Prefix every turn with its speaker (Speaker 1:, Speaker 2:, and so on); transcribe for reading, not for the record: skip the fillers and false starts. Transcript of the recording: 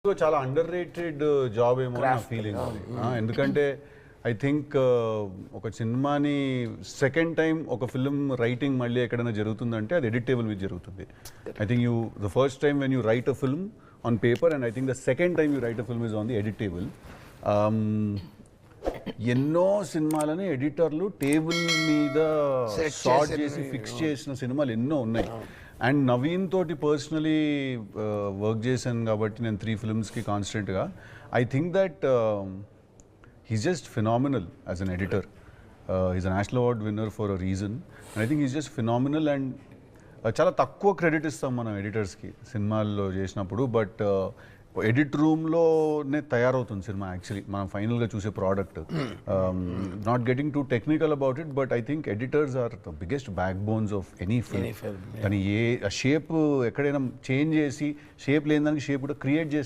Speaker 1: చాలా under rated job ఏమో నా ఫీలింగ్. ఎందుకంటే ఐ థింక్ ఒక సినిమాని సెకండ్ టైం ఒక ఫిల్మ్ రైటింగ్ మళ్ళీ ఎక్కడైనా జరుగుతుందంటే అది ఎడిట్ టేబుల్ మీద జరుగుతుంది. I think you the first time when you write a film on paper and I think the second time you write a film is on the edit table. ఎన్నో సినిమాలని ఎడిటర్లు table మీద short చేసి fix చేసిన సినిమాలు ఎన్నో ఉన్నాయి. And Naveen తోటి personally work చేశాను కాబట్టి నేను 3 ఫిల్మ్స్కి కాన్స్టెంట్గా. I think that he's just phenomenal as an editor. He's a national award winner for a reason. And I think he's just phenomenal and చాలా తక్కువ క్రెడిట్ ఇస్తాం మనం ఎడిటర్స్కి సినిమాల్లో చేసినప్పుడు. బట్ ఎడిట్ రూమ్లోనే తయారవుతుంది సినిమా యాక్చువల్లీ మనం ఫైనల్గా చూసే product. Not getting too technical about it, but I think editors are the biggest backbones of any film. కానీ షేప్ ఎక్కడైనా చేంజ్ చేసి షేప్ లేని దానికి షేప్ కూడా క్రియేట్ చేసి